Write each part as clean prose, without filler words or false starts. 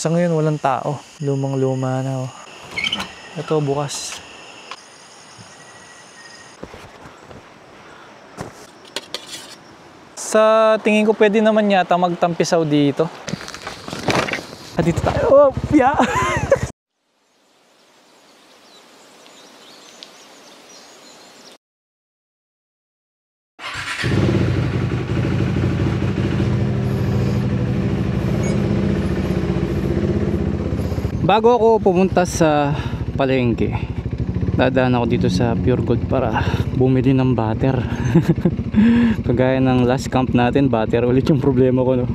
Sa ngayon walang tao. Lumang luma na oh. Ito bukas. Sa tingin ko pwede naman yata magtampisaw dito. Dito tayo. Oh, yeah. Bago ako pumunta sa palengke, dadaan ako dito sa Pure Gold para bumili ng butter. Kagaya ng last camp natin, butter ulit yung problema ko, no?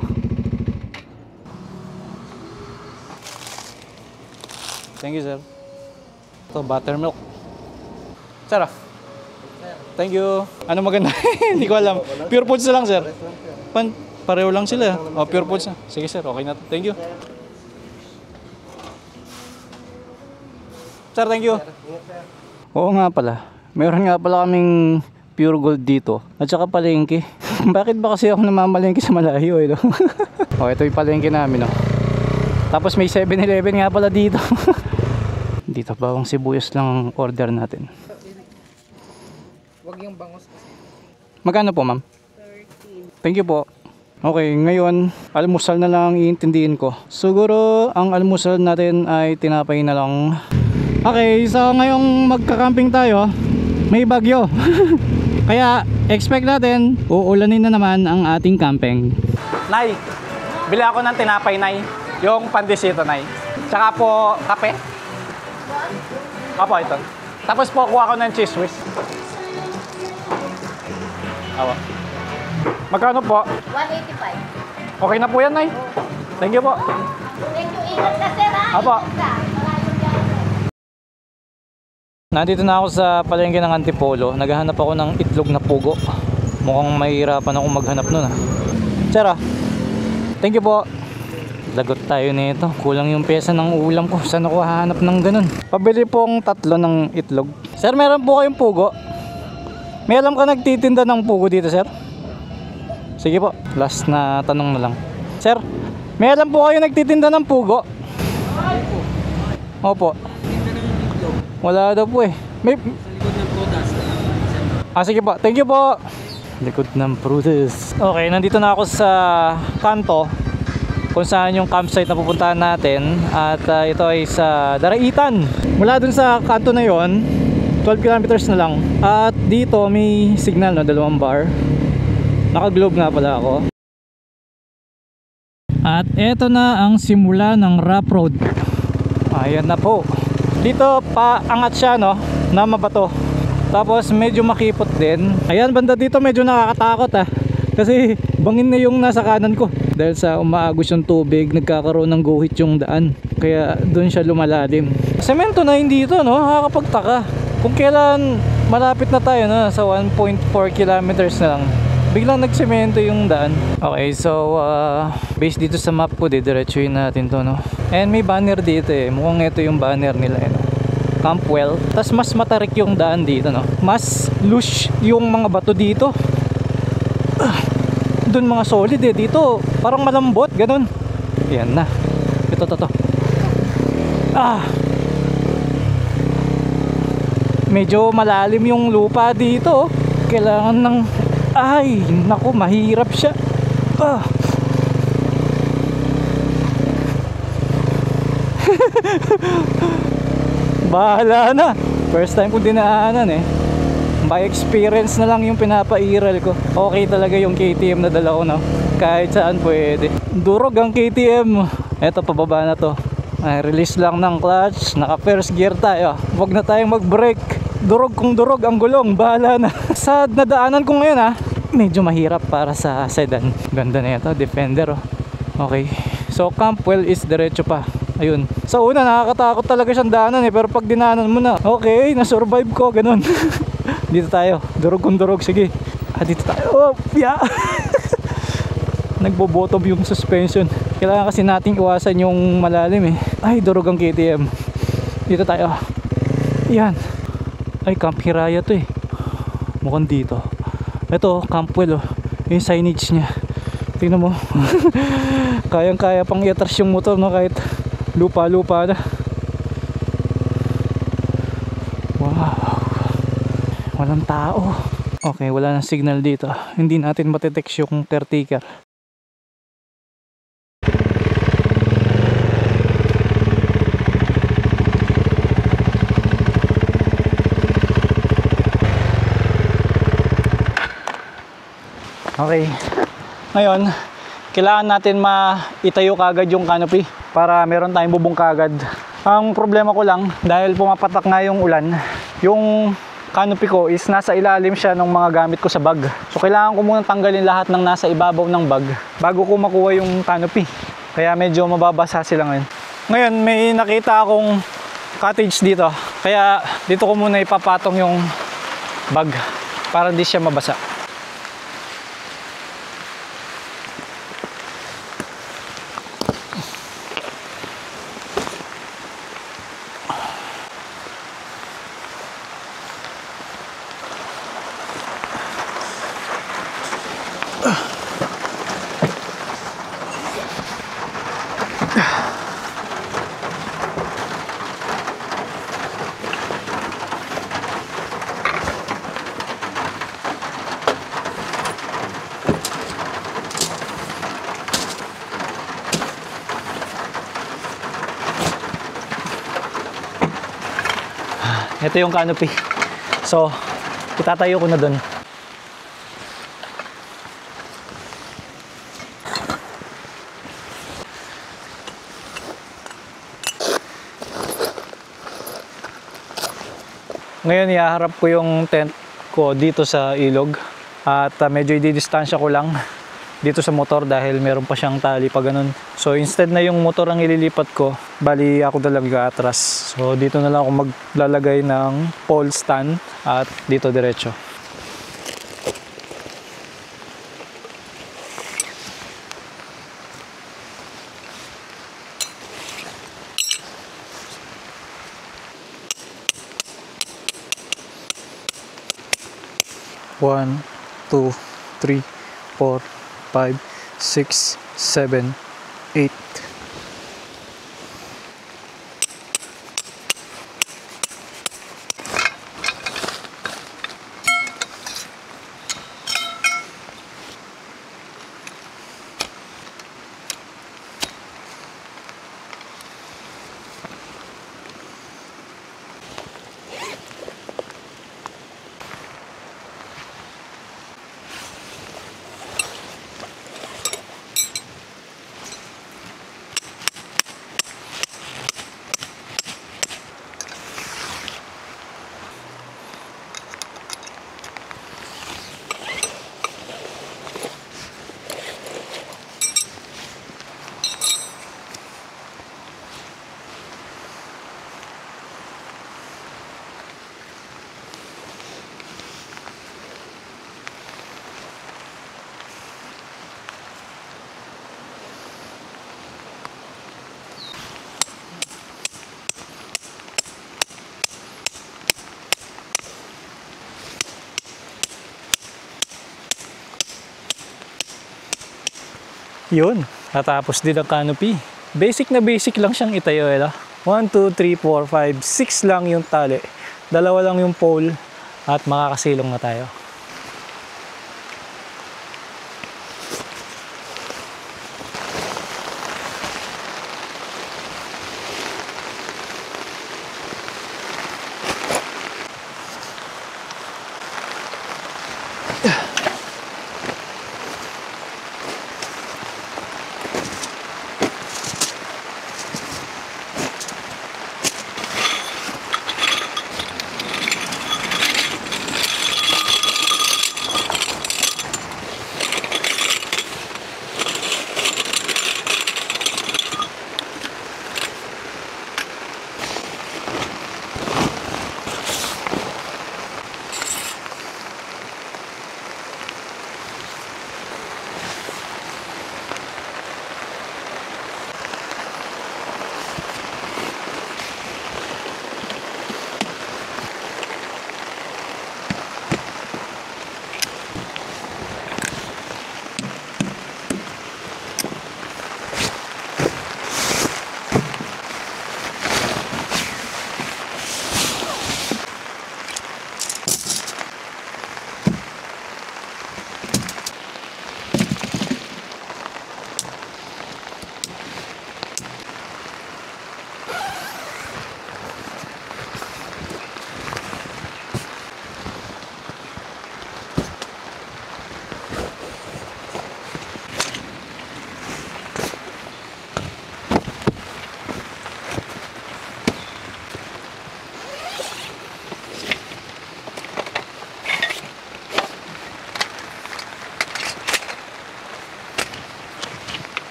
Thank you, sir. Ito, buttermilk. Sarap. Thank you. Ano maganda? Hindi ko alam. Pure Foods na lang, sir. Pareho lang sila. Oh, Pure Foods na. Sige, sir. Okay na. Thank you. Sir, thank you. Oo nga pala. Meron nga pala kaming Pure Gold dito. At saka palengke. Bakit ba kasi ako namamalengke sa malayo eh, no? Oh, ito yung palengke namin, no? Tapos may 7-Eleven nga pala dito. Dito, bawang sibuyas lang order natin. Wag yung bangos kasi. Magkano po, ma'am? 13. Thank you po. Okay, ngayon, almusal na lang iintindihin ko. Siguro, ang almusal natin ay tinapay na lang. Okay, so ngayong magka-camping tayo, may bagyo. Kaya expect natin uulanin na naman ang ating camping. Nay, bili ako ng tinapay, Nay. Yung pandesito, Nay. Tsaka po kape. Opo, ito. Tapos po kuha ko ng cheese whiz. Awa. Magkano po? 185. Okay na po yan, Nay. Thank you po. Thank you. Ingat ka, sir, ha? Apo. Nandito na ako sa palengke ng Antipolo. Naghahanap ako ng itlog na pugo. Mukhang mahirapan ako maghanap nun, ha. Sir, thank you po. Lagot tayo nito. Kulang yung pesa ng ulam ko. Saan ako hahanap ng ganun? Pabili pong 3 ng itlog. Sir, meron po kayong pugo? May alam ka nagtitinda ng pugo dito, sir? Sige po. Last na tanong na lang. Sir, may alam po kayo nagtitinda ng pugo? Opo. Wala daw po eh. May... sige po. Thank you po. Likod ng Prudes. Okay, nandito na ako sa kanto kung saan yung campsite na pupuntahan natin. At ito ay sa Daraitan. Mula dun sa kanto na yon, 12 kilometers na lang. At dito may signal, no? 2 bar. Naka-globe nga pala ako. At eto na ang simula ng rough road. Ayan na po. Dito paangat siya, no, na mabato. Tapos medyo makipot din. Ayan, banda dito medyo nakakatakot, kasi bangin na yung nasa kanan ko. Dahil sa umaagos yung tubig, nagkakaroon ng guhit yung daan. Kaya doon siya lumalalim. Semento na hindi ito, no? Nakakapagtaka. Kung kailan malapit na tayo na sa 1.4 kilometers na lang, biglang nagsemento yung daan. Okay, so based dito sa map ko, diretsuhin natin to, no? And may banner dito eh. Mukhang ito yung banner nila, eh, no? Campwell. Tapos mas matarik yung daan dito, no? Mas loose yung mga bato dito. Doon mga solid eh. Dito parang malambot, ganun. Yan na. Ito. Medyo malalim yung lupa dito. Kailangan ng... Ay, naku, mahirap siya. Bahala na. First time ko dinaanan eh. By experience na lang yung pinapairal ko. Okay talaga yung KTM na dala ko, no? Kahit saan pwede. Durog ang KTM. Eto, pababa na to. Ay, release lang ng clutch. Naka first gear tayo. Huwag na tayong mag-brake. Durog kung durog ang gulong. Bahala na. Sa nadaanan ko ngayon, medyo mahirap para sa sedan. Ganda na ito, Defender, oh. Okay. So Campwell is diretso pa. Ayun. Sa una nakakatakot talaga siyang daanan eh, pero pag dinaanan mo na, okay, na-survive ko, ganun. Dito tayo. Durog kung durog, sige. Dito tayo. Oh, yeah. Nagbobotob yung suspension. Kailangan kasi nating iwasan yung malalim eh. Ay, durog ang KTM. Dito tayo. Yan. Ay, Camp Hiraya to eh. Mukhang dito. Ito, Campwell, oh. Yung signage niya. Tingnan mo. Kayang-kaya pang i-atras yung motor, no, kahit lupa-lupa na. Wow. Walang tao. Okay, wala nang signal dito. Hindi natin matetext yung caretaker. Okay. Ngayon, kailangan natin maitayo kagad yung canopy para meron tayong bubong kagad. Ang problema ko lang, dahil pumapatak nga yung ulan, yung canopy ko is nasa ilalim siya ng mga gamit ko sa bag. So kailangan ko muna tanggalin lahat ng nasa ibabaw ng bag bago ko makuha yung canopy. Kaya medyo mababasa sila ngayon. Ngayon may nakita akong cottage dito. Kaya dito ko muna ipapatong yung bag para hindi siya mabasa. Ito yung canopy. So, itatayo ko na dun. Ngayon, ihaharap ko yung tent ko dito sa ilog. At medyo i-distansya ko lang dito sa motor dahil meron pa siyang tali pa ganun. So instead na yung motor ang ililipat ko, bali ako talaga atras. So dito na lang ako maglalagay ng pole stand at dito diretso. One, 2, 3, 4, 5, 6, 7, 8. Yun, natapos din ang canopy. Basic na basic lang siyang itayo. 1, 2, 3, 4, 5, 6 lang yung tali. 2 lang yung pole at makakasilong na tayo.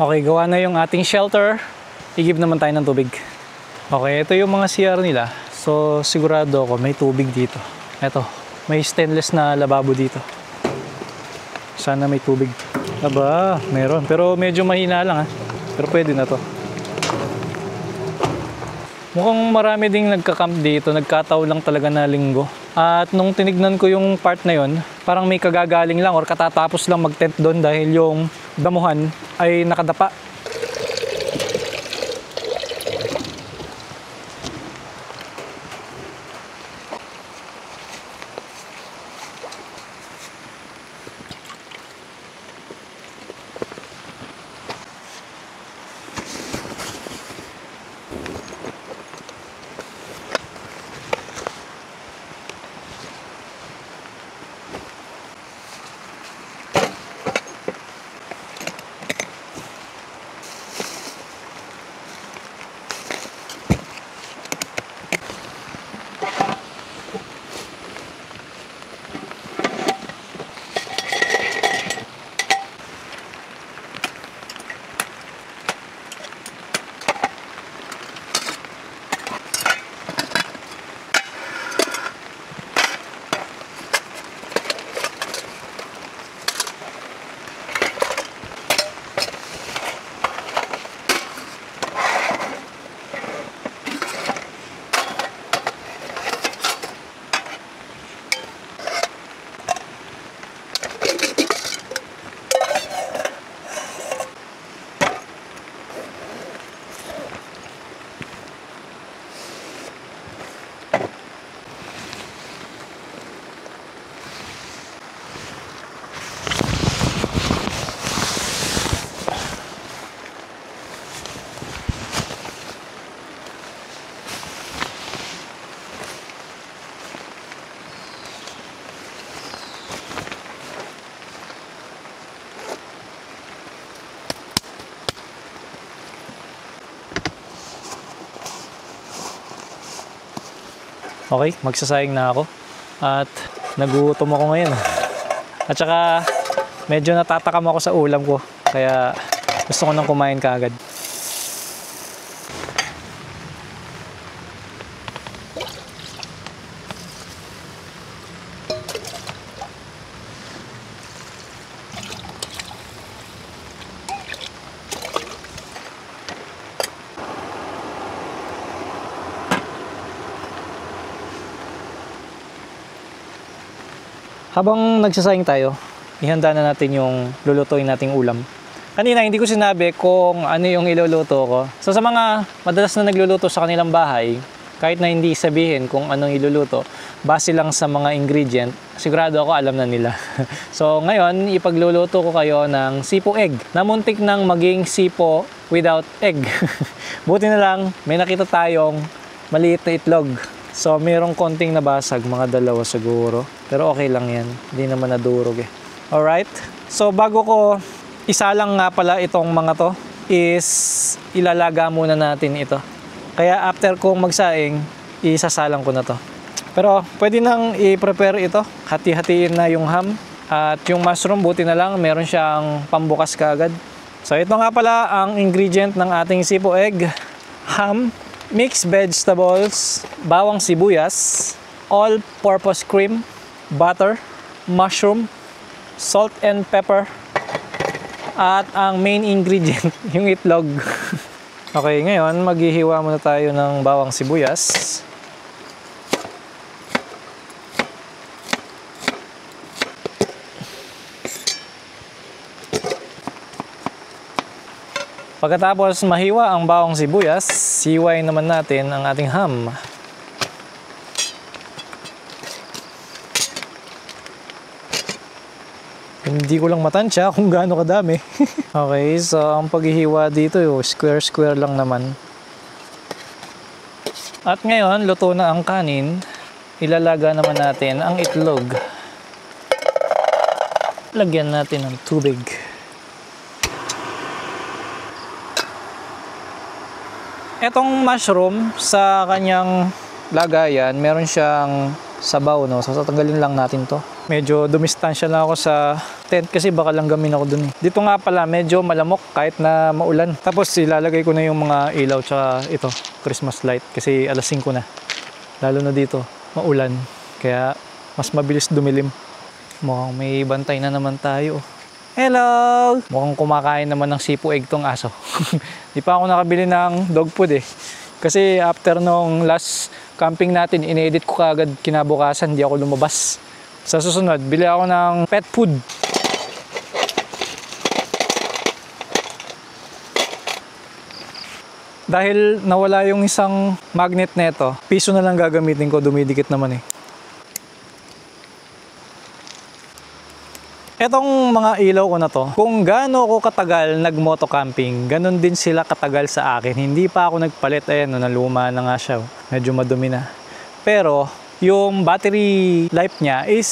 Okay, gawa na yung ating shelter. I-give naman tayo ng tubig. Okay, ito yung mga CR nila. So, sigurado ako may tubig dito. Ito, may stainless na lababo dito. Sana may tubig. Aba, meron. Pero medyo mahina lang ha. Pero pwede na to. Mukhang marami ding nagka-camp dito. Nagkataw lang talaga na linggo. At nung tinignan ko yung part na yon, parang may kagagaling lang or katatapos lang mag-tent doon dahil yung damuhan ay nakadapa. Okay, magsasayang na ako. At nagutom ako ngayon. At saka medyo natatakam ako sa ulam ko. Kaya gusto ko nang kumain kaagad. Habang nagsasayang tayo, ihanda na natin yung lulutuin nating ulam. Kanina hindi ko sinabi kung ano yung iluluto ko. So sa mga madalas na nagluluto sa kanilang bahay, kahit na hindi sabihin kung anong iluluto, base lang sa mga ingredient, sigurado ako alam na nila. So ngayon, ipagluluto ko kayo ng sipo egg. Namuntik nang maging sipo without egg. Buti na lang, may nakita tayong maliit na itlog. So, mayroong konting nabasag, mga dalawa siguro. Pero okay lang yan. Hindi naman nadurog eh. Alright? So, bago ko isalang nga pala itong mga to, is ilalaga muna natin ito. Kaya after kong magsaing, isasalang ko na to. Pero, pwede nang i-prepare ito. Hati-hatiin na yung ham. At yung mushroom, buti na lang, meron siyang pambukas kaagad. So, ito nga pala ang ingredient ng ating sipo egg. Ham, mixed vegetables, bawang sibuyas, all-purpose cream, butter, mushroom, salt and pepper, at ang main ingredient, yung itlog. Okay, ngayon maghihiwa muna tayo ng bawang sibuyas. Pagkatapos mahiwa ang bawang sibuyas, hiwain naman natin ang ating ham. Hindi ko lang matansya kung gaano kadami. Okay, so ang paghihiwa dito, square-square lang naman. At ngayon, luto na ang kanin. Ilalaga naman natin ang itlog. Lagyan natin ng tubig. Etong mushroom, sa kanyang lagayan, meron siyang sabaw, no? So, tatanggalin lang natin to. Medyo dumistansya lang ako sa tent kasi baka langgamin ako dun eh. Dito nga pala medyo malamok kahit na maulan. Tapos ilalagay ko na yung mga ilaw tsaka ito, Christmas light kasi alas 5 na. Lalo na dito, maulan. Kaya mas mabilis dumilim. Mukhang may bantay na naman tayo. Hello! Mukhang kumakain naman ng sipo egg tong aso. Di pa ako nakabili ng dog food eh. Kasi after nung last camping natin, in-edit ko kagad kinabukasan, di ako lumabas. Sa susunod, bili ako ng pet food. Dahil nawala yung isang magnet neto, piso na lang gagamitin ko, dumidikit naman eh. Etong mga ilaw ko na to, kung gaano ako katagal nag-moto camping, ganun din sila katagal sa akin. Hindi pa ako nagpalit, ayan, naluma na nga siya, medyo madumi na. Pero, yung battery life niya is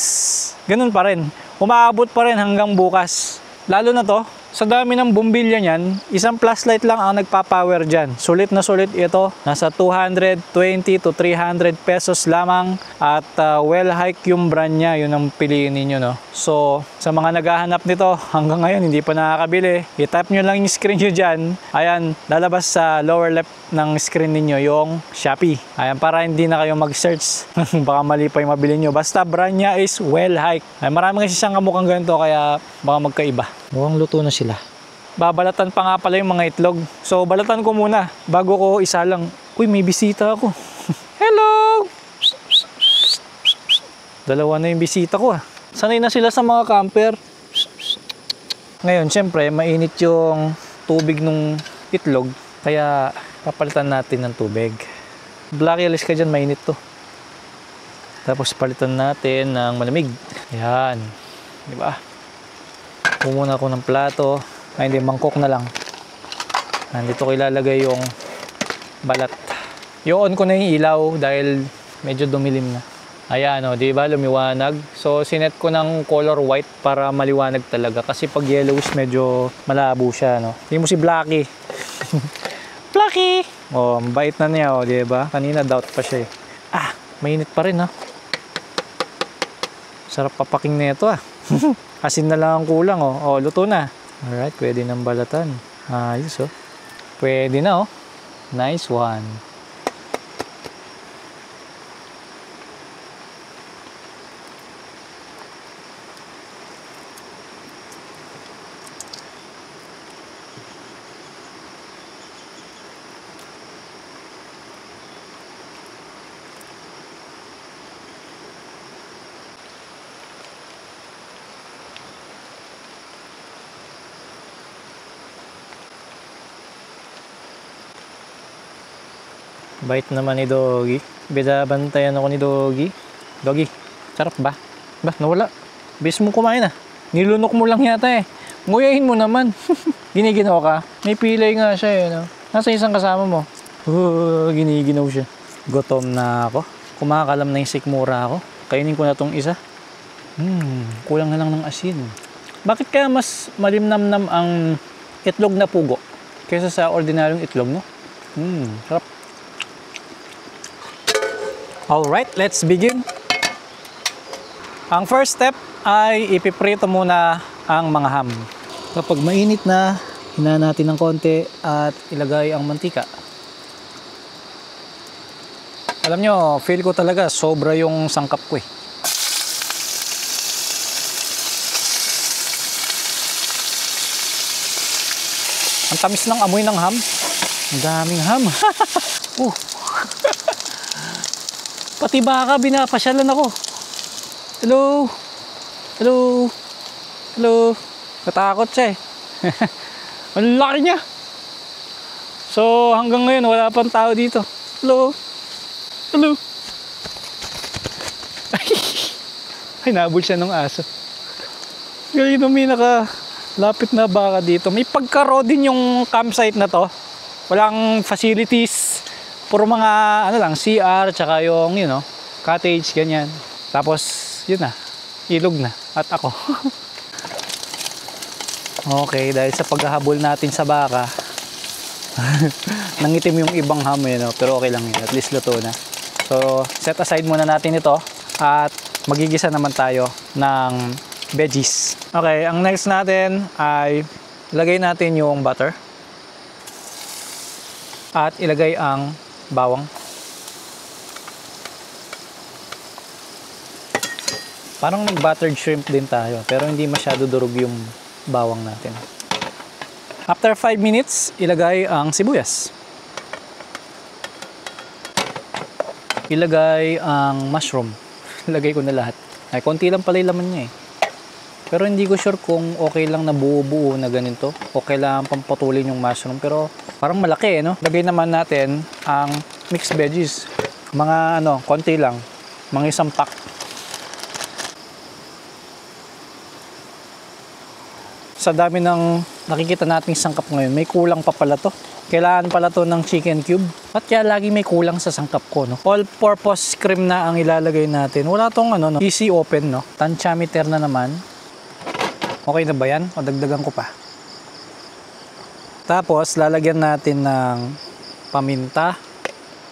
ganun pa rin. Umaabot pa rin hanggang bukas. Lalo na to, sa dami ng bumbilya niyan, isang flashlight lang ang nagpapower dyan. Sulit na sulit ito. Nasa 220 to 300 pesos lamang. At well hike yung brand niya. Yun ang piliin ninyo, no? So, sa mga naghahanap nito, hanggang ngayon hindi pa nakakabili. I-tap nyo lang yung screen nyo dyan. Ayan, lalabas sa lower left ng screen ninyo yung Shopee. Ayan, para hindi na kayo mag-search. Baka mali pa yung mabili nyo. Basta brand niya is well hike. Ay, marami kasi siyang kamukhang ganito kaya baka magkaiba. Mukhang luto na sila. Babalatan pa nga pala yung mga itlog. So, balatan ko muna bago ko isalang. Uy, may bisita ako. Hello! Dalawa na yung bisita ko ah. Sanay na sila sa mga camper. Ngayon, syempre, mainit yung tubig ng itlog. Kaya, papalitan natin ng tubig. Blacky, alis ka dyan, mainit to. Tapos, palitan natin ng malamig. Ayan. Diba? Pumuna ako ng plato. Ay, hindi, mangkok na lang. Nandito ko ilalagay yung balat. I-on ko na yung ilaw dahil medyo dumilim na. Ayan, o, di ba, lumiwanag. So, sinet ko ng color white para maliwanag talaga. Kasi pag yellowish, medyo malabo siya, no? Hindi mo si Blacky. Blacky! O, bait na niya, o, di ba? Kanina doubt pa siya eh. Ah, mainit pa rin, ha? Sarap papaking na ito, ah. Asin na lang ang kulang, oh. Oh, luto na. Alright, pwede nang balatan. Ayos, oh. Pwede na, oh. Nice one. Bait naman ni Doggy. Binabantayan ako ni Doggy. Doggy, sarap ba? Ba, nawala. Bis mo kumain ah. Nilunok mo lang yata eh. Nguyahin mo naman. Giniginaw ka. May pilay nga siya eh. No? Nasa isang kasama mo. Giniginaw siya. Gutom na ako. Kumakalam na yung sikmura ako. Kainin ko na tong isa. Kulang na lang ng asin. Bakit kaya mas malimnamnam ang itlog na pugo kaysa sa ordinaryong itlog, no? Sarap. Alright, let's begin. Ang first step ay ipiprito muna ang mga ham. Kapag mainit na, hinaan natin ng konti at ilagay ang mantika. Alam nyo, feel ko talaga sobra yung sangkap ko eh. Ang tamis ng amoy ng ham. Ang daming ham. Pati baka binapasyalan ako. Hello? Hello? Hello? Katakot siya eh. Ang laki niya. So hanggang ngayon wala pang tao dito. Hello? Hello? Ay, nabul siya ng aso. Galing nung lapit na baka dito. May pagkaro din yung campsite na to. Walang facilities. Puro mga ano lang, CR, tsaka yung, you know, cottage, ganyan. Tapos, yun na, ilog na. At ako. Okay, dahil sa paghahabol natin sa baka, nangitim yung ibang ham, you know, pero okay lang yun. At least luto na. So, set aside muna natin ito. At magigisa naman tayo ng veggies. Okay, ang next natin ay ilagay natin yung butter. At ilagay ang bawang. Parang mag-buttered shrimp din tayo, pero hindi masyado durog yung bawang natin. After 5 minutes, ilagay ang sibuyas. Ilagay ang mushroom. Ilagay ko na lahat. Ay, konti lang pala yung laman niya eh. Pero hindi ko sure kung okay lang na buo-buo na ganito. Okay lang pampatulin yung mushroom. Pero parang malaki eh, no? Lagay naman natin ang mixed veggies. Mga konti lang. Mga isang pack. Sa dami ng nakikita nating sangkap ngayon, may kulang pa pala to. Kailangan pala to ng chicken cube. At kaya lagi may kulang sa sangkap ko, no? All-purpose cream na ang ilalagay natin. Wala tong easy open, no? Tantiameter na naman. Okay na ba yan? O dagdagan ko pa. Tapos, lalagyan natin ng paminta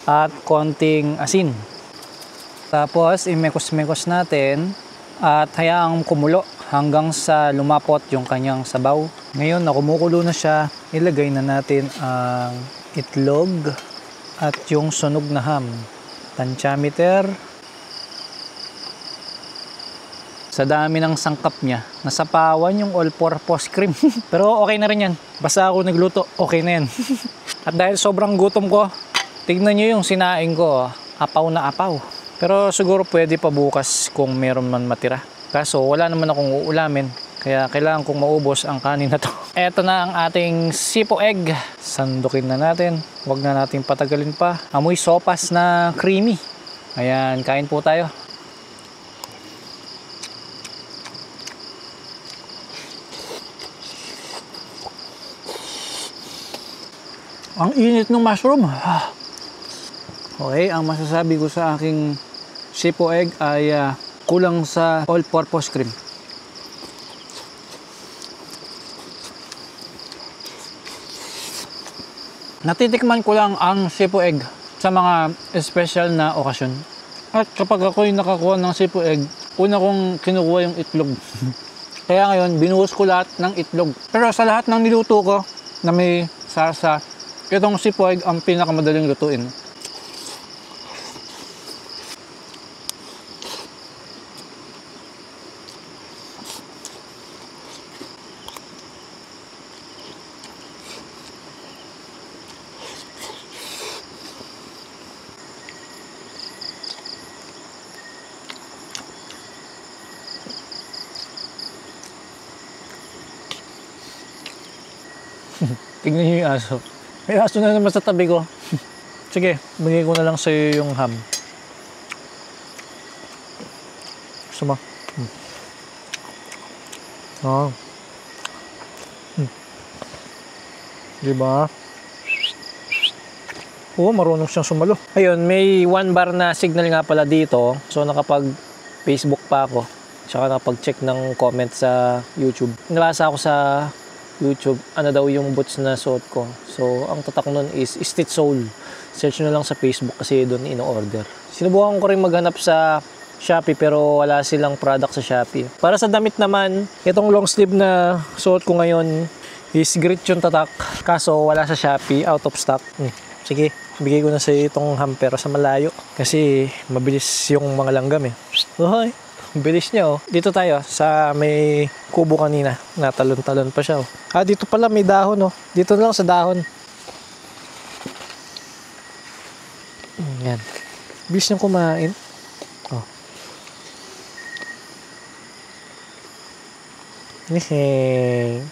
at konting asin. Tapos, imekos-mekos natin at hayaang kumulo hanggang sa lumapot yung kanyang sabaw. Ngayon na kumukulo na siya, ilagay na natin ang itlog at yung sunog na ham. Tantiameter. Sa dami ng sangkap niya, nasapawan yung all-purpose cream. Pero okay na rin yan. Basta ako nagluto, okay na yan. At dahil sobrang gutom ko, tignan nyo yung sinaing ko. Apaw na apaw. Pero siguro pwede pa bukas kung meron man matira. Kaso wala naman akong uulamin. Kaya kailangan kong maubos ang kanin na to. Eto na ang ating sipo egg. Sandukin na natin. Huwag na natin patagalin pa. Amoy sopas na creamy. Ayan, kain po tayo. Ang init ng mushroom. Okay, ang masasabi ko sa aking sipo egg ay kulang sa all-purpose cream. Natitikman ko lang ang sipo egg sa mga special na okasyon. At kapag ako'y nakakuha ng sipo egg, una kong kinukuha yung itlog. Kaya ngayon, binuhos ko lahat ng itlog. Pero sa lahat ng niluto ko na may sarsa, itong sipo egg ang pinakamadaling lutuin. Tignan nyo yung aso. May aso na naman sa tabi ko. Sige, bigay ko na lang sa'yo yung ham. Gusto mo? Oh. Diba? Oo, marunong siyang sumalo. Ayun, may 1 bar na signal nga pala dito. So, nakapag Facebook pa ako. Tsaka nakapag-check ng comment sa YouTube. Nabasa ako sa YouTube, ano daw yung boots na suot ko. So, ang tatak nun is Stitch Soul. Search nyo lang sa Facebook kasi doon ino-order. Sinubukan ko rin maghanap sa Shopee pero wala silang product sa Shopee. Para sa damit naman, itong long sleeve na suot ko ngayon is grit yung tatak. Kaso wala sa Shopee, out of stock. Sige, bigay ko na sa itong ham pero sa malayo. Kasi mabilis yung mga langgam eh. Uy, bilis niya oh. Dito tayo sa may kubo kanina. Natalon-talon pa siya oh. Dito pala may dahon oh. Dito lang sa dahon. Yan. Bilis niyang kumain. Oh.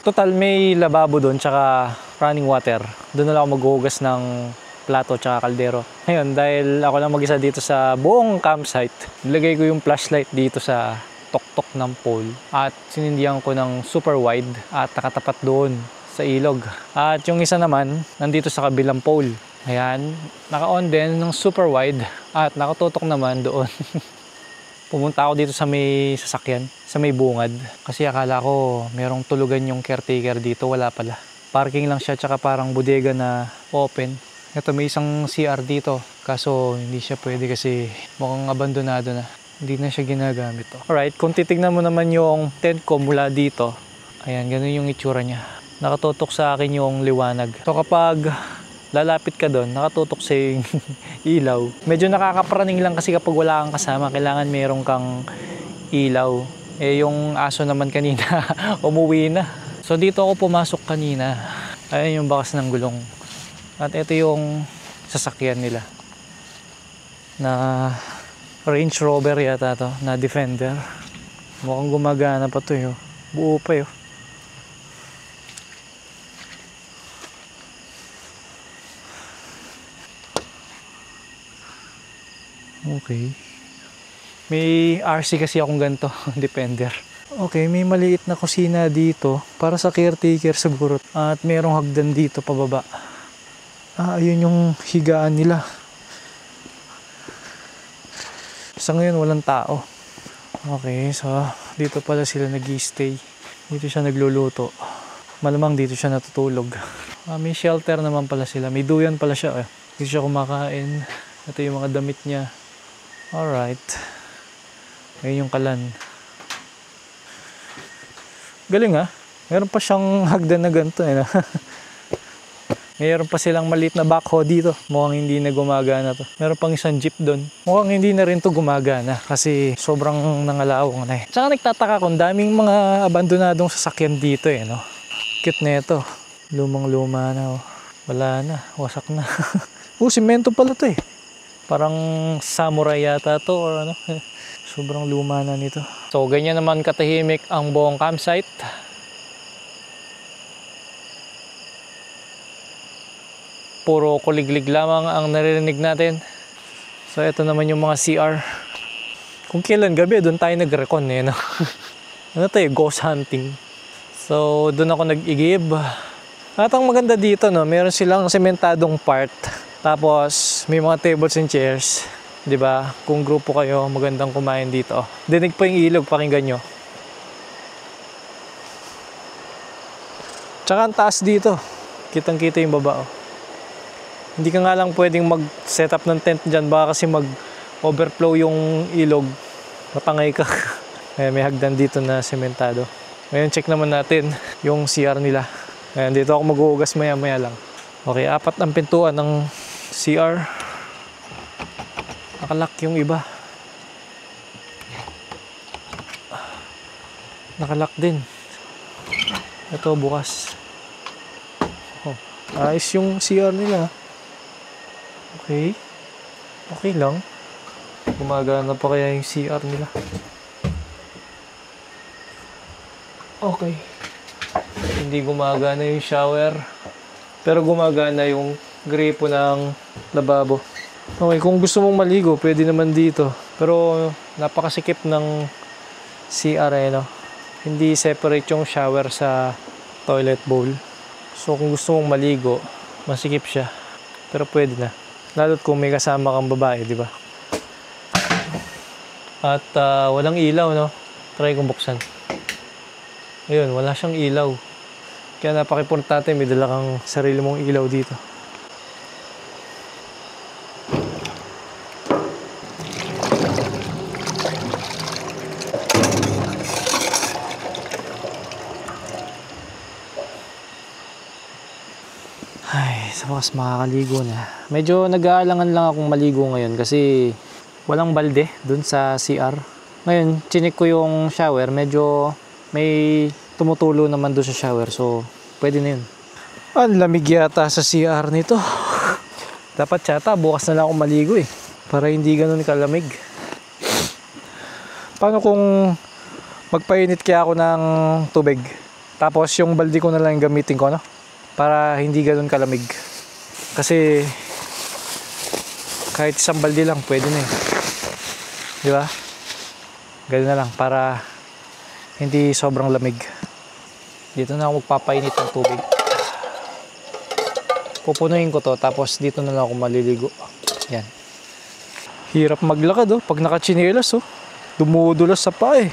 Total may lababo doon tsaka running water. Doon na lang ako maghuhugas ng plato tsaka kaldero. Ngayon, dahil ako lang mag-isa dito sa buong campsite, nilagay ko yung flashlight dito sa tuktok ng pole at sinindihan ko ng super wide at nakatapat doon sa ilog. At yung isa naman, nandito sa kabilang pole. Ayan, naka-on din ng super wide at nakatutok naman doon. Pumunta ako dito sa may sasakyan, sa may bungad. Kasi akala ko merong tulugan yung caretaker dito, wala pala. Parking lang siya tsaka parang bodega na open. Ito may isang CR dito, kaso hindi siya pwede kasi mukhang abandonado na. Hindi na siya ginagamit. Alright, kung titignan mo naman yung tent ko mula dito, ayan, ganun yung itsura niya. Nakatutok sa akin yung liwanag. So kapag lalapit ka doon, nakatutok sa yung ilaw. Medyo nakakapraning lang kasi kapag wala kang kasama, kailangan meron kang ilaw. Eh yung aso naman kanina, umuwi na. So dito ako pumasok kanina. Ayan yung bakas ng gulong. At ito yung sasakyan nila. Na Range Rover yata to, na Defender. Mukhang gumagana pa to yun. Buo pa yun. Okay. May RC kasi akong ganito, Defender. Okay, may maliit na kusina dito para sa caretaker siguro. At merong hagdan dito pababa. Ayun yung higaan nila. Sa ngayon walang tao. Okay, so dito pala sila nag-stay. Dito siya nagluluto. Malamang dito siya natutulog. May shelter naman pala sila. May duyan pala siya. Dito siya kumakain. Ito yung mga damit niya. Alright. Ngayon yung kalan. Galing ha. Meron pa siyang hagdan na ganito. Mayroon pa silang maliit na backhoe dito. Mukhang hindi na gumagana to. Meron pang isang jeep doon. Mukhang hindi na rin to gumagana kasi sobrang nangalawang na eh. Tsaka nagtataka kung daming mga abandonadong sasakyan dito eh, no? Cute na ito. Lumang-luma na oh. Wala na. Wasak na. Simento pala to eh. Parang samurai yata to or ano. Sobrang luma na nito. So, ganyan naman katahimik ang buong campsite. Puro kuliglig lamang ang naririnig natin. So ito naman yung mga CR. Kung kailan gabi, doon tayo nag-recon eh, no? Ano tayo? Ghost hunting. So doon ako nag-igib. At ang maganda dito, no, meron silang sementadong part. Tapos may mga tables and chairs. 'Di ba? Kung grupo kayo, magandang kumain dito. Dinig pa yung ilog, pakinggan nyo. Tsaka ang taas dito. Kitang-kita yung baba, oh. Hindi ka nga lang pwedeng mag-set up ng tent dyan. Baka kasi mag-overflow yung ilog. Matangay ka. Ayan, may hagdan dito na sementado. Ngayon, check naman natin yung CR nila. Ayan, dito ako mag-uugas maya-maya lang. Okay, 4 ang pintuan ng CR. Nakalock yung iba. Nakalock din. Ito, bukas. Oh, ayos yung CR nila. Okay. Okay lang. Gumagana pa kaya yung CR nila. Okay. Hindi gumagana yung shower. Pero gumagana yung gripo ng lababo. Okay, kung gusto mong maligo, pwede naman dito. Pero napakasikip ng CR eh, no? Hindi separate yung shower sa toilet bowl. So kung gusto mong maligo, masikip siya. Pero pwede na. Lalo't kung may kasama kang babae, di ba? At walang ilaw, no? Try kong buksan. Ayun, wala siyang ilaw. Kaya napaka-importante, may dala kang sarili mong ilaw dito. Ay, sa wakas makakaligo na. Medyo nag-aalangan lang akong maligo ngayon kasi walang balde dun sa CR. Ngayon, chinik ko yung shower. Medyo may tumutulo naman dun sa shower. So, pwede na yun. Ang lamig yata sa CR nito. Dapat yata bukas na lang akong maligo eh. Para hindi ganun kalamig. Paano kung magpainit kaya ako ng tubig? Tapos yung balde ko na lang gamitin ko, no? Para hindi ganun kalamig. Kasi kahit isang balde lang pwede na eh. Di ba? Ganun na lang para hindi sobrang lamig. Dito na ako magpapainit ng tubig. Pupunuin ko to tapos dito na lang ako maliligo. Yan. Hirap maglakad oh. Pag nakachinelas oh. Dumudulas sa paa eh.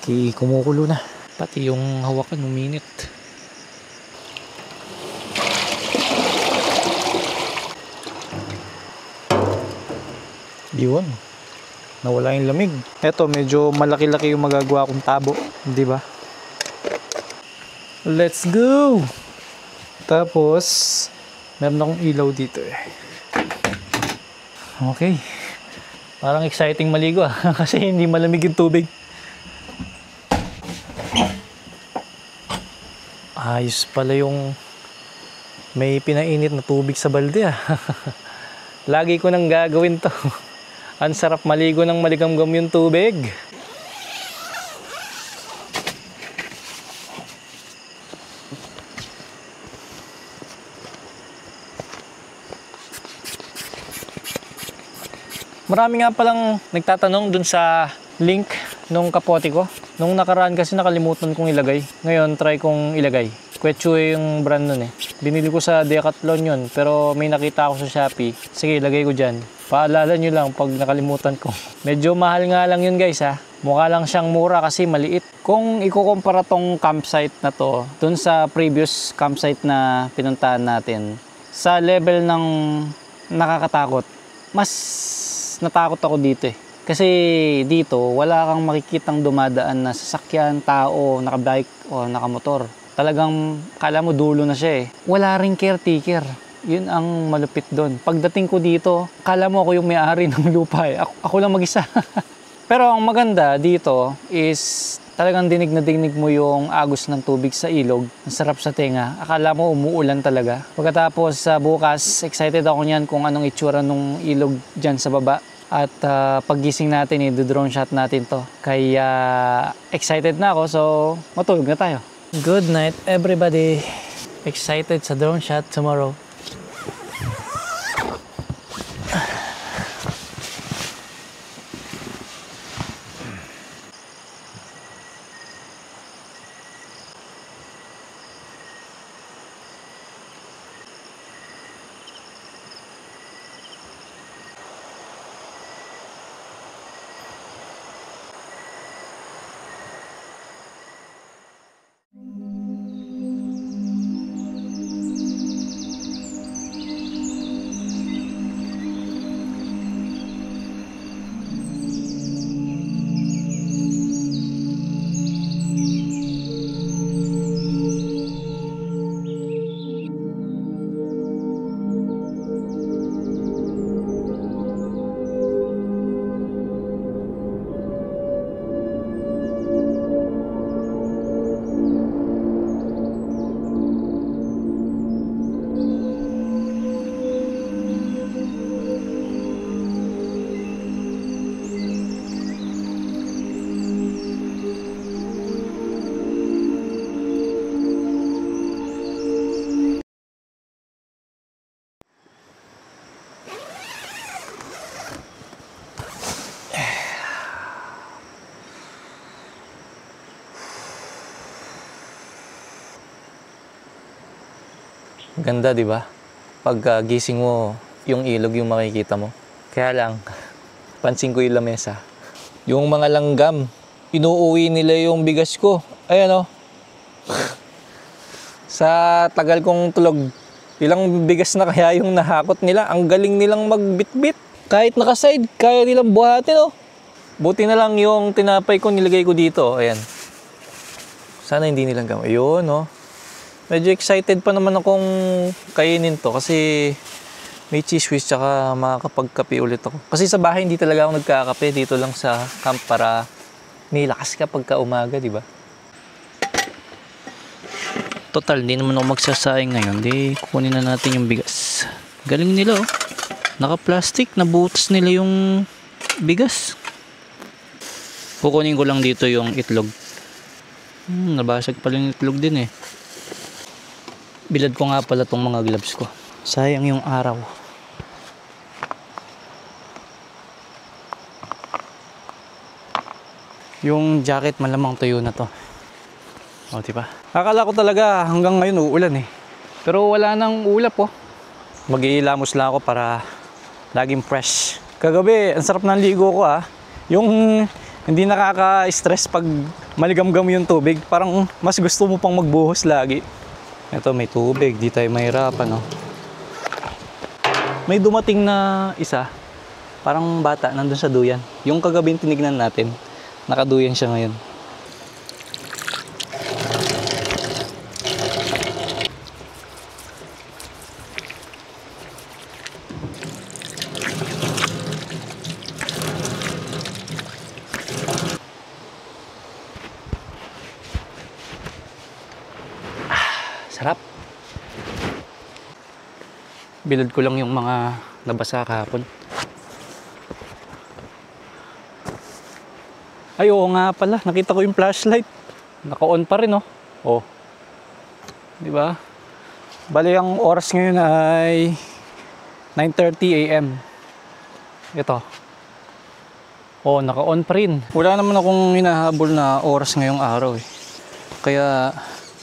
Kumukulo na. Pati yung hawakan uminit. Yun. Nawala yung lamig. Eto, medyo malaki-laki yung magagawa kong tabo. Di ba? Let's go! Tapos, meron akong ilaw dito eh. Okay. Parang exciting maligo kasi hindi malamig yung tubig. Ayos pala yung may pinainit na tubig sa balde Lagi ko nang gagawin to. Ang sarap maligo ng maligamgam yung tubig. Marami nga palang nagtatanong dun sa link nung kapote ko. Nung nakaraan kasi nakalimutan kong ilagay. Ngayon try kong ilagay. Quechua yung brand nun eh. Binili ko sa Decathlon yun, pero may nakita ako sa Shopee. Sige, ilagay ko dyan. Paalala nyo lang pag nakalimutan ko. Medyo mahal nga lang yun guys ha. Mukha lang siyang mura kasi maliit. Kung ikukumpara tong campsite na to dun sa previous campsite na pinuntahan natin, sa level ng nakakatakot, mas natakot ako dito eh. Kasi dito, wala kang makikitang dumadaan na sasakyan, tao, nakabike o nakamotor. Talagang kala mo dulo na siya eh. Wala ring caretaker. Yun ang malupit doon. Pagdating ko dito, kala mo ako yung may-ari ng lupa eh. Ako lang mag-isa. Pero ang maganda dito is talagang dinig na dinig mo yung agos ng tubig sa ilog. Ang sarap sa tenga. Akala mo umuulan talaga. Pagkatapos sa bukas, excited ako niyan kung anong itsura ng ilog dyan sa baba. At paggising natin, i-drone shot natin to. Kaya excited na ako, so matulog na tayo. Good night everybody. Excited sa drone shot tomorrow. Ganda, di ba? Pag gising mo, yung ilog yung makikita mo. Kaya lang, pansin ko yung lamesa. Yung mga langgam, inuuwi nila yung bigas ko. Ayan o. Sa tagal kong tulog, ilang bigas na kaya yung nahakot nila. Ang galing nilang magbitbit. Kahit nakaside, kaya nilang buhatin o. Buti na lang yung tinapay ko, nilagay ko dito. Ayan. Sana hindi nilang gam. Ayun o. Medyo excited pa naman akong kainin to kasi may cheese whiz tsaka makakapagkape ulit ako. Kasi sa bahay hindi talaga ako nagkakape, dito lang sa camp para may lakas ka pagka umaga, di ba? Total, di naman ako magsasayang ngayon. Di kukunin na natin yung bigas. Galing nila oh. Naka-plastic, nabutas nila yung bigas. Kukunin ko lang dito yung itlog. Nabasag pala yung itlog din eh. Bilad ko nga pala tong mga gloves ko. Sayang yung araw. Yung jacket malamang tuyo na to. O, diba? Akala ko talaga hanggang ngayon uulan eh. Pero wala nang ulap oh. Mag-iilamos lang ako para laging fresh. Kagabi, ang sarap ng ligo ko ah. Yung hindi nakaka-stress pag Maligam-gam yung tubig. Parang mas gusto mo pang magbuhos lagi. Ito, may tubig. Di tayo mahirapan, no? May dumating na isa. Parang bata, nandun sa duyan. Yung kagabi tinignan natin, nakaduyan siya ngayon. Sarap. Bilad ko lang yung mga nabasa kahapon. Ay, oo nga pala. Nakita ko yung flashlight. Naka-on pa rin, oh. Oh. Di ba? Bali, ang oras ngayon ay 9:30 AM. Ito. Oh, naka-on pa rin. Wala naman akong hinahabol na oras ngayong araw, eh. Kaya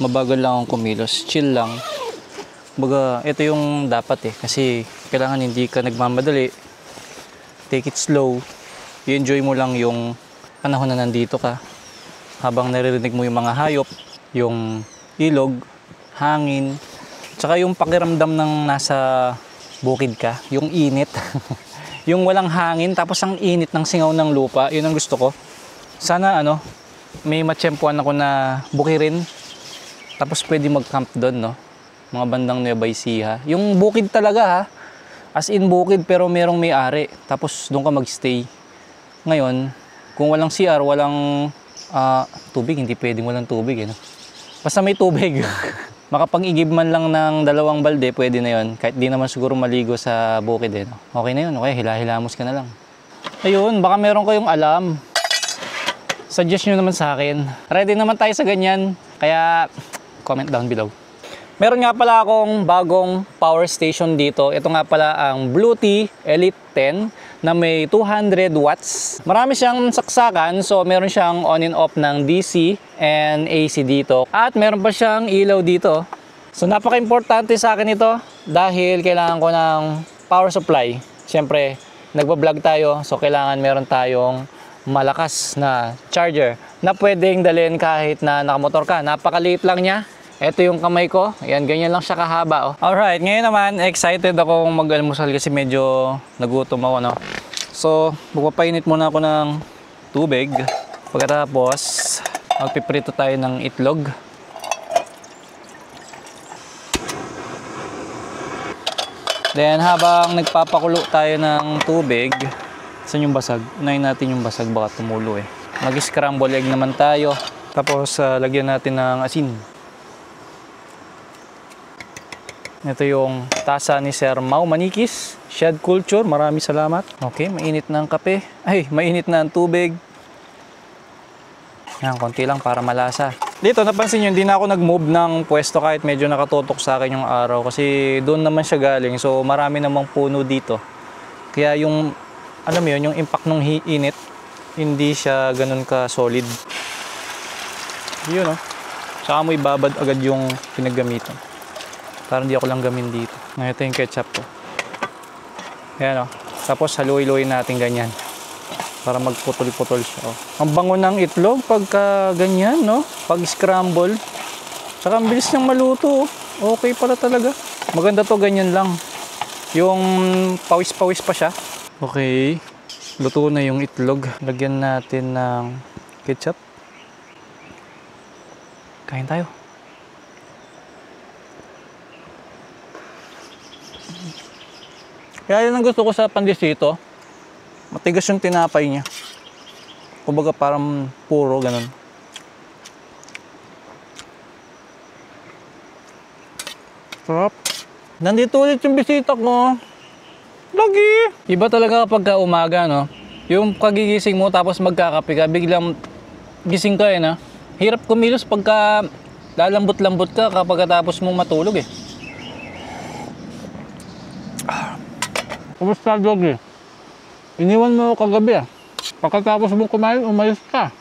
mabagal lang akong kumilos. Chill lang. Baga, ito yung dapat, eh. Kasi kailangan hindi ka nagmamadali. Take it slow. I-enjoy mo lang yung panahon na nandito ka. Habang naririnig mo yung mga hayop, yung ilog, hangin, tsaka yung pakiramdam ng nasa bukid ka, yung init. Yung walang hangin, tapos ang init ng singaw ng lupa, yun ang gusto ko. Sana may matsyempuan ako na bukirin. Tapos pwede mag-camp doon, no? Mga bandang Nueva Ecija. Yung bukid talaga, ha? As in bukid, pero merong may-ari. Tapos doon ka mag-stay. Ngayon, kung walang CR, walang tubig, hindi pwedeng walang tubig, eh, no? Basta may tubig. Makapag-igib man lang ng 2 balde, pwede na yun. Kahit di naman siguro maligo sa bukid, eh, no? Okay na yun, okay, hila-hilamos ka na lang. Ayun, baka meron kayong alam. Suggest nyo naman sa akin. Ready naman tayo sa ganyan. Kaya, comment down below. Meron nga pala akong bagong power station dito. Ito nga pala ang Bluetooth Elite 10 na may 200 watts. Marami siyang saksakan, so meron siyang on and off ng DC and AC dito. At meron pa siyang ilaw dito. So napaka-importante sa akin ito dahil kailangan ko ng power supply. Siyempre, nagbablog tayo, so kailangan meron tayong malakas na charger na pwedeng dalhin kahit na nakamotor ka. Napakaliit lang niya. Ito yung kamay ko. Ayan, ganyan lang siya kahaba, oh. Alright, ngayon naman, excited akong mag-almusal kasi medyo nagutom ako, no? So, magpapainit muna ako ng tubig. Pagkatapos, magpiprito tayo ng itlog. Then, habang nagpapakulo tayo ng tubig, saan yung basag? Unahin natin yung basag, baka tumulo, eh. Mag-scramble egg naman tayo. Tapos, lagyan natin ng asin. Ito yung tasa ni Sir Mau Manikis, Shed Culture. Maraming salamat. Okay, mainit na ang kape. Ay, mainit na ang tubig. Yan, konti lang para malasa. Dito, napansin nyo, hindi na ako nag-move ng pwesto kahit medyo nakatutok sa akin yung araw. Kasi doon naman siya galing. So, marami namang puno dito. Kaya yung, alam mo yun, yung impact ng init, hindi siya ganun ka-solid. Yun, no? Saka mo ibabad agad yung pinaggamitan. Parang di ako lang gamin dito. Ito yung ketchup ko. Ayan, o. Tapos haluin-luin natin ganyan. Para magputol-putol siya. O. Ang bango ng itlog pagka ganyan, no? Pag scramble. Saka ang bilis niyang maluto. Okay pala talaga. Maganda to ganyan lang. Yung pawis-pawis pa siya. Okay. Luto na yung itlog. Lagyan natin ng ketchup. Kain tayo. Kaya yun ang gusto ko sa pandesito. Matigas yung tinapay niya. Kumbaga parang puro ganun. Sarap. Nandito ulit yung bisita ko. Lagi. Iba talaga kapag umaga, no? Yung kagigising mo tapos magkakape ka, biglang gising ka, na. Hirap kumilos pagka lalambot-lambot ka kapag tapos mong matulog, eh. Kumusta, Doggy? Iniwan mo kagabi, ah. Pagkatapos mo kumain, umayos ka.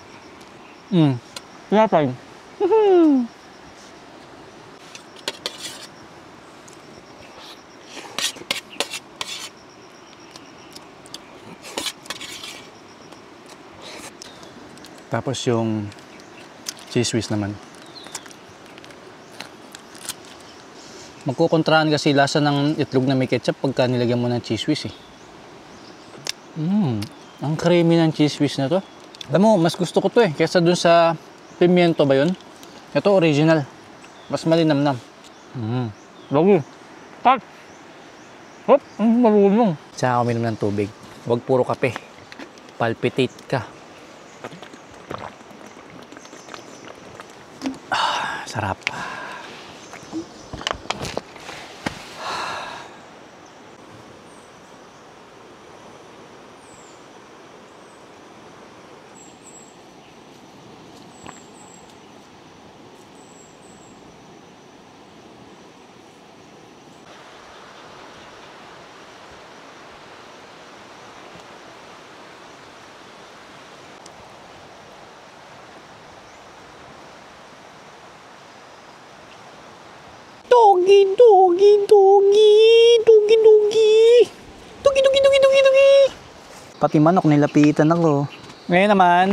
Tinapay. Tapos yung Cheese whiz naman. Magkukontrahan kasi lasa ng itlog na may ketchup pagka nilagyan mo ng cheese whiz eh. Ang creamy ng cheese whiz na to. Alam mo, mas gusto ko to eh, kaysa dun sa pimiento ba yun? Ito original. Mas malinamnam. Lagi. Tat! Hop! Ang marunong. Tsaka uminom ng tubig. Huwag puro kape. Palpitate ka. Sarap. Doggy, doggy, doggy, doggy, doggy, doggy, doggy, doggy, doggy, doggy. Pati manok nilapitan ako. Ngayon naman,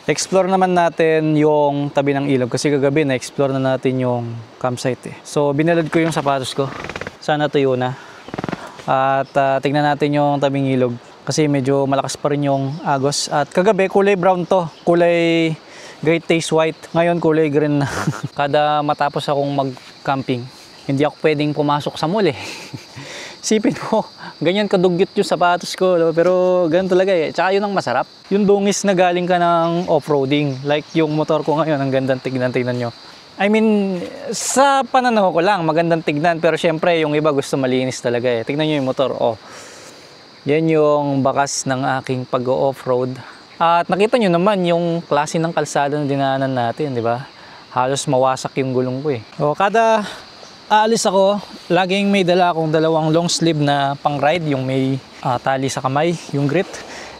explore naman natin yung tabi ng ilog kasi kagabi na-explore na natin yung campsite eh. So binalad ko yung sapatos ko. Sana tuyo na. At tignan natin yung tabing ilog kasi medyo malakas pa rin yung agos. At kagabi kulay brown to, kulay Great Taste White. Ngayon kulay green na. Kada matapos akong mag-camping, hindi ako pwedeng pumasok sa mall eh. Sipin mo, ganyan kadugyot yung sapatos ko. Pero ganun talaga eh. Tsaka yun ang masarap. Yung dungis na galing ka ng off-roading. Like yung motor ko ngayon, ang gandang tignan nyo. I mean, sa pananaw ko lang, magandang tignan. Pero syempre, yung iba gusto malinis talaga eh. Tignan nyo yung motor. Oh. Yan yung bakas ng aking pag-off-road. At nakita nyo naman yung klase ng kalsada na dinaanan natin, di ba? Halos mawasak yung gulong ko eh. O, kada aalis ako, laging may dala akong dalawang long sleeve na pang ride, yung may tali sa kamay, yung grit.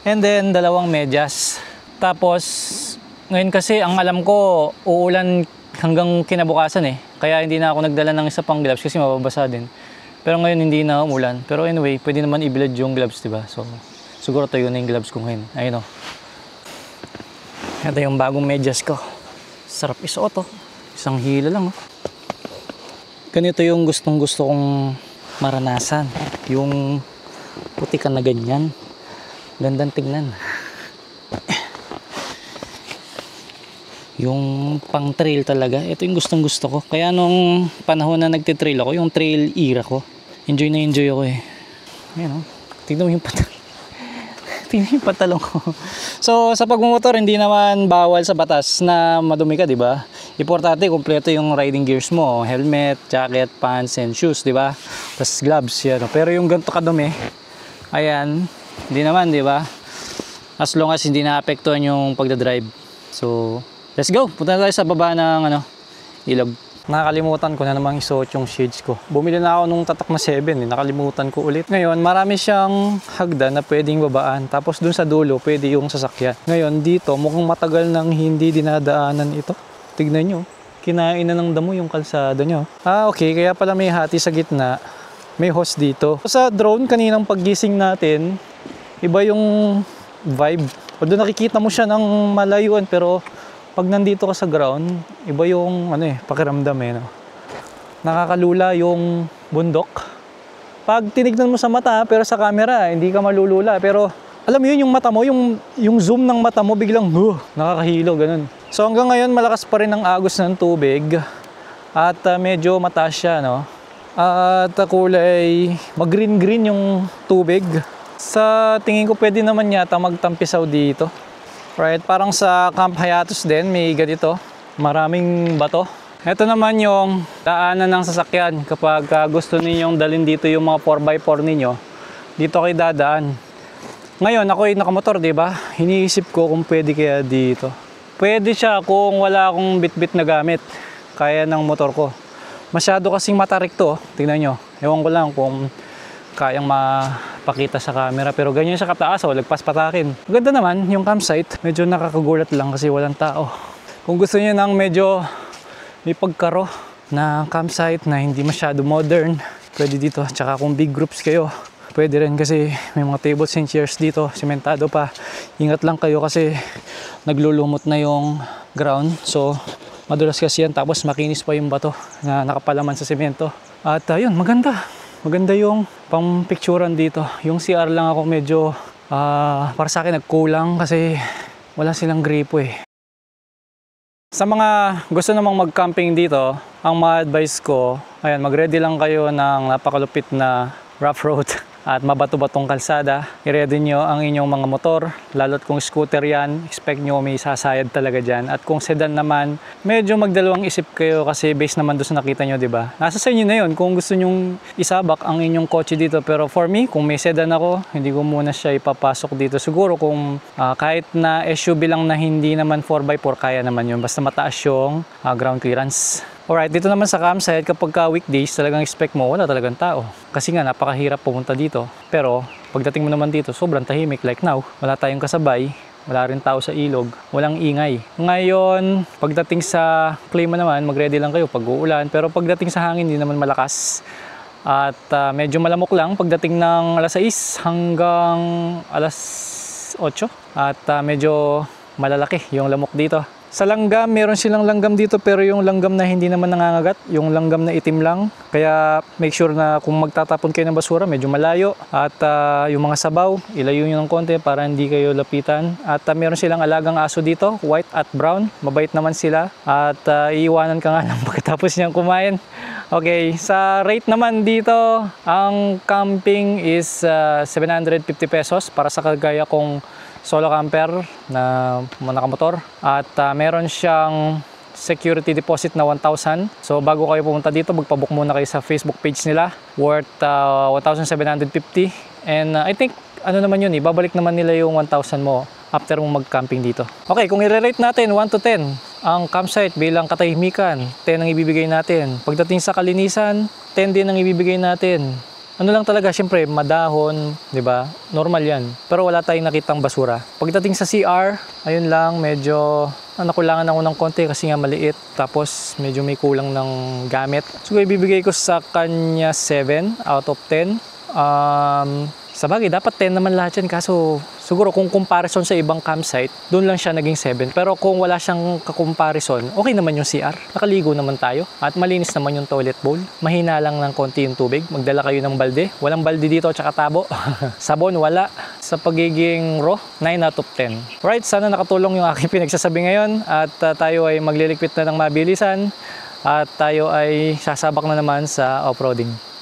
And then dalawang medyas. Tapos, ngayon kasi ang alam ko, uulan hanggang kinabukasan eh. Kaya hindi na ako nagdala ng isa pang gloves kasi mababasa din. Pero ngayon hindi na umulan. Pero anyway, pwede naman ibilad yung gloves, di ba? So, siguro tayo na yung gloves ko ngayon. Ayun o. Ito yung bagong medyas ko. Sarap isuot oh. Isang hila lang oh. Ganito yung gustong gusto kong maranasan. Yung putikan na ganyan. Gandang tingnan. Yung pang trail talaga. Ito yung gustong gusto ko. Kaya nung panahon na nagtitrail ako, yung trail era ko, enjoy na enjoy ako eh. Ayan oh. Tignan mo yung yung pantalon ko. So, sa pagmumotor, hindi naman bawal sa batas na madumi ka, di ba? Importante, kumpleto yung riding gears mo. Helmet, jacket, pants, and shoes, di ba? Tapos gloves, yan. Pero yung ganito kadumi, ayan, hindi naman, di ba? As long as hindi naapektuhan yung pagdadrive. So, let's go. Punta tayo sa baba ng ilog. Nakakalimutan ko na namang isuot yung shades ko. Bumili na ako nung tatak na 7 eh. Nakalimutan ko ulit. Ngayon, marami siyang hagdan na pwedeng babaan. Tapos dun sa dulo, pwede yung sasakyan. Ngayon, dito, mukhang matagal nang hindi dinadaanan ito. Tignan nyo. Kinain na ng damo yung kalsada nyo. Ah, okay. Kaya pala may hati sa gitna. May hose dito. Sa drone, kaninang paggising natin, iba yung vibe. Although nakikita mo siya ng malayuan, pero pag nandito ka sa ground, iba yung pakiramdam eh. No? Nakakalula yung bundok. Pag tinignan mo sa mata, pero sa camera, hindi ka malulula. Pero alam mo yun, yung mata mo, yung zoom ng mata mo, biglang nakakahilo, ganun. So hanggang ngayon, malakas pa rin ang agos ng tubig. At medyo mataas siya, no? At kulay mag-green-green yung tubig. Sa tingin ko, pwede naman yata magtampisaw dito. Right, parang sa Camp Hayatos din, may ganito. Maraming bato. Ito naman yung daanan ng sasakyan. Kapag gusto ninyong dalhin dito yung mga 4x4 ninyo, dito kayo dadaan. Ngayon, ako'y nakamotor, di ba? Iniisip ko kung pwede kaya dito. Pwede siya kung wala akong bit-bit na gamit. Kaya ng motor ko. Masyado kasing matarik to. Tingnan nyo. Ewan ko lang kung kayang mapakita sa camera, pero ganyan siya kataas, lagpas patakin. Maganda naman yung campsite. Medyo nakakagulat lang kasi walang tao. Kung gusto niyo ng medyo may pagkaro na campsite na hindi masyado modern, pwede dito. Tsaka kung big groups kayo, pwede rin kasi may mga tables and chairs dito, sementado pa. Ingat lang kayo kasi naglulumot na yung ground. So madulas kasi yan, tapos makinis pa yung bato na nakapalaman sa semento. At yun, maganda yung pang-picturean dito. Yung CR lang ako medyo para sa akin nagkulang kasi wala silang gripo eh. Sa mga gusto namang mag-camping dito, ang ma-advise ko, ayan, mag-ready lang kayo ng napakalupit na rough road at mabato-batong kalsada. I-ready nyo ang inyong mga motor, lalo't kung scooter yan, expect nyo may sasayad talaga dyan. At kung sedan naman, medyo magdalawang isip kayo kasi based naman doon sa nakita nyo, diba? Nasa sa inyo na yun kung gusto nyong isabak ang inyong kotse dito. Pero for me, kung may sedan ako, hindi ko muna siya ipapasok dito. Siguro kung kahit na SUV lang na hindi naman 4x4, kaya naman yun. Basta mataas yung ground clearance. Alright, dito naman sa campsite, kapag weekdays, talagang expect mo, wala talagang tao. Kasi nga, napakahirap pumunta dito. Pero, pagdating mo naman dito, sobrang tahimik. Like now, wala tayong kasabay, wala rin tao sa ilog, walang ingay. Ngayon, pagdating sa klima naman, mag-ready lang kayo pag uulan. Pero pagdating sa hangin, hindi naman malakas. At medyo malamok lang pagdating ng alas 6 hanggang alas 8. At medyo malalaki yung lamok dito. Sa langgam, meron silang langgam dito pero yung langgam na hindi naman nangangagat, yung langgam na itim lang. Kaya make sure na kung magtatapon kayo ng basura, medyo malayo. At yung mga sabaw, ilayo nyo ng konti para hindi kayo lapitan. At meron silang alagang aso dito, white at brown. Mabait naman sila. At iiwanan ka nga lang pagkatapos niyang kumain. Okay, sa rate naman dito, ang camping is 750 pesos para sa kagaya kong solo camper na nakamotor. At meron siyang security deposit na 1,000. So bago kayo pumunta dito, magpabook muna kayo sa Facebook page nila, worth 1,750. And I think ano naman yun, babalik naman nila yung 1,000 mo after mong mag-camping dito. Okay, kung i-rate natin 1 to 10, ang campsite bilang katahimikan, 10 ang ibibigay natin. Pagdating sa kalinisan, 10 din ang ibibigay natin. Ano lang talaga, syempre, madahon, di ba? Normal yan. Pero wala tayong nakitang basura. Pagdating sa CR, ayun lang, medyo nakulangan ako ng konti kasi nga maliit. Tapos medyo may kulang ng gamit. So ibibigay ko sa kanya 7 out of 10. Sa bagay, dapat 10 naman lahat yan. Kaso siguro kung comparison sa ibang campsite, doon lang siya naging 7. Pero kung wala siyang kakomparison, okay naman yung CR. Nakaligo naman tayo. At malinis naman yung toilet bowl. Mahina lang ng konti yung tubig. Magdala kayo ng balde. Walang balde dito at saka tabo. Sabon, wala. Sa pagiging raw, 9 out of 10. Right, sana nakatulong yung aking pinagsasabi ngayon. At tayo ay magliligpit na ng mabilisan. At tayo ay sasabak na naman sa off-roading.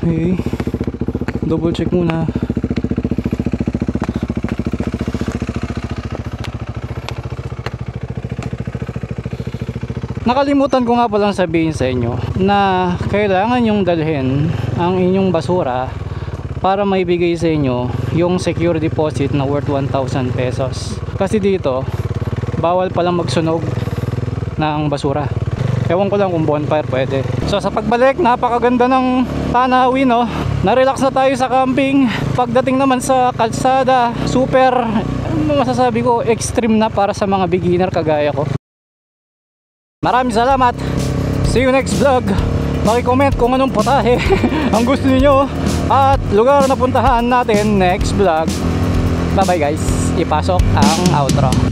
Okay, double check muna. Nakalimutan ko nga palang sabihin sa inyo na kailangan yung dalhin ang inyong basura para maibigay sa inyo yung security deposit na worth 1,000 pesos. Kasi dito, bawal palang magsunog ng basura. Ewan ko lang kung bonfire pwede. So sa pagbalik, napakaganda ng tanawin, no? Na-relax na tayo sa camping. Pagdating naman sa kalsada, super, masasabi ko, extreme na para sa mga beginner kagaya ko. Maraming salamat. See you next vlog. Maki-comment kung anong putahe ang gusto niyo at lugar na puntahan natin next vlog. Bye bye guys. Ipasok ang outro.